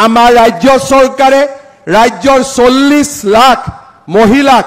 আমাৰ ৰাজ্য চৰকাৰে ৰাজ্যৰ 40 লাখ মহিলাক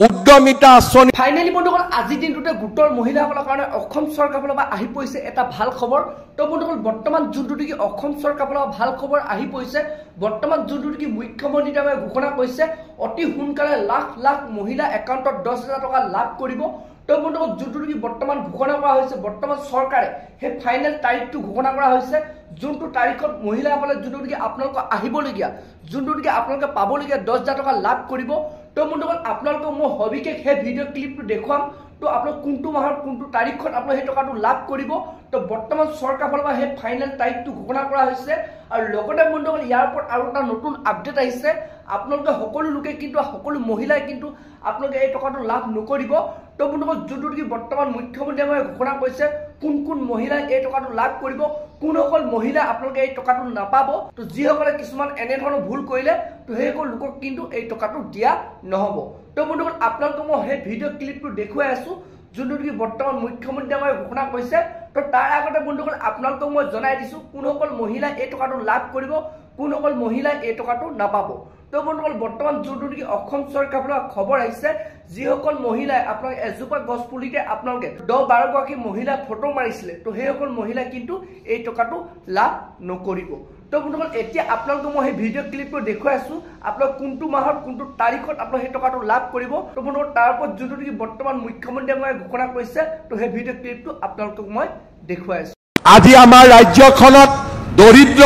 উদ্যমিতা আঁচনি ফাইনালি বন্ধুসকল আজি দিনটোতে গোটৰ মহিলাসকলৰ কাৰণে অসম চৰকাৰৰ ফালৰ পৰা আহি পৰিছে এটা ভাল খবৰ। তো বন্ধুসকল বৰ্তমান যোনটো নেকি অসম চৰকাৰৰ ফালৰ পৰা ভাল খবৰ আহি পৰিছে, বৰ্তমান যোনটো নেকি মুখ্যমন্ত্ৰীয়ে ঘোষণা কৰিছে অতি সোনকালে লাখ লাখ মহিলা একাউণ্টত 10,000 টকা লাভ কৰিব। তো বন্ধুসকল যোনটো নেকি বৰ্তমান ঘোষণা কৰা হৈছে, বৰ্তমান চৰকাৰে সেই ফাইনেল তাৰিখটো ঘোষণা কৰা হৈছে, যোনটো তাৰিখত মহিলাসকলে যোনটো নেকি আপোনালোকক আহিবলগীয়া, যোনটো নেকি আপোনালোকে পাবলগীয়া 10,000 টকা লাভ কৰিব। তো বন্ধুসকল আপোনালোকক মই সবিশেষ সেই ভিডিঅ' ক্লিপটো দেখুৱাম। তো আপোনালোক কোনটো মাহৰ কোনটো তাৰিখত আপোনালোকে সেই টকাটো লাভ কৰিব। তো বৰ্তমান চৰকাৰৰ ফালৰ পৰা সেই ফাইনেল তাৰিখটো ঘোষণা কৰা হৈছে। আৰু লগতে বন্ধুসকল ইয়াৰ ওপৰত আৰু এটা নতুন আপডেট আহিছে, আপোনালোকে সকলো লোকে কিন্তু সকলো মহিলাই কিন্তু আপোনালোকে এই টকাটো লাভ নকৰিব। তো বন্ধুসকল যোনটো নেকি বৰ্তমান মুখ্যমন্ত্ৰীয়ে ঘোষণা কৰিছে কোন কোন মহিলাই এই টকাটো লাভ কৰিব, কোনসকল মহিলা আপোনালোকে এই টকাটো নাপাব। তো যিসকলে কিছুমান এনেধৰণৰ ভুল কৰিলে তো সেইসকল লোকক কিন্তু এই টকাটো দিয়া নহ'ব। তো বন্ধুসকল আপোনালোকক মই সেই ভিডিঅ' ক্লিপটো দেখুৱাই আছো, যোনটো নেকি বৰ্তমান মুখ্যমন্ত্ৰীয়ে ঘোষণা কৰিছে। তো তাৰ আগতে বন্ধুসকল আপোনালোকক মই জনাই দিছো কোনসকল মহিলাই এই টকাটো লাভ কৰিব, কোনসকল মহিলাই এই টকাটো নাপাব। তো বন্ধুসকল বৰ্তমান যোনটো নেকি অসম চৰকাৰৰ পৰা খবৰ আহিছে, যিসকল মহিলাই আপোনালোকে এজোপা গছ পুলিতে আপোনালোকে 10-12 গৰাকী মহিলা ফটো মাৰিছিলে, তো সেইসকল মহিলাই কিন্তু এই টকাটো লাভ নকৰিব। তো বন্ধুসকল এতিয়া আপোনালোকক মই সেই ভিডিঅ' ক্লিপটো দেখুৱাই আছো, আপোনালোক কোনটো মাহৰ কোনটো তাৰিখত আপোনালোকে সেই টকাটো লাভ কৰিব। তো বন্ধুসকল তাৰ ওপৰত যোনটো নেকি বৰ্তমান মুখ্যমন্ত্ৰীয়ে ঘোষণা কৰিছে, তো সেই ভিডিঅ' ক্লিপটো আপোনালোকক মই দেখুৱাই আছো। আজি আমাৰ ৰাজ্যখনত দৰিদ্ৰ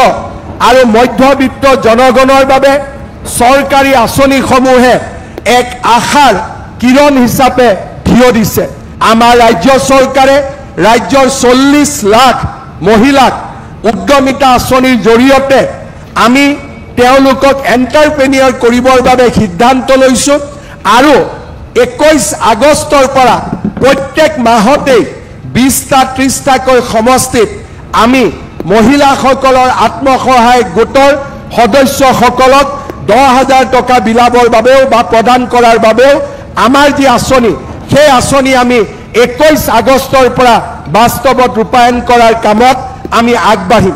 আৰু মধ্যবিত্ত জনগণৰ বাবে চৰকাৰী আঁচনিসমূহে এক আশাৰ কিৰণ হিচাপে থিয় দিছে। আমাৰ ৰাজ্য চৰকাৰে ৰাজ্যৰ 40 লাখ মহিলাক উদ্যমিতা আঁচনিৰ জৰিয়তে আমি তেওঁলোকক এণ্টাৰপ্ৰেনিয়ৰ কৰিবৰ বাবে সিদ্ধান্ত লৈছোঁ। আৰু 21 আগষ্টৰ পৰা প্ৰত্যেক মাহতেই 20টা-30টাকৈ সমষ্টিত আমি মহিলাসকলৰ আত্মসহায়ক গোটৰ সদস্যসকলক 10,000 টকা বিলাবৰ বাবেও বা প্ৰদান কৰাৰ বাবেও আমাৰ যি আঁচনি, সেই আঁচনি আমি 21 আগষ্টৰ পৰা বাস্তৱত ৰূপায়ণ কৰাৰ কামত আমি আগবাঢ়িম।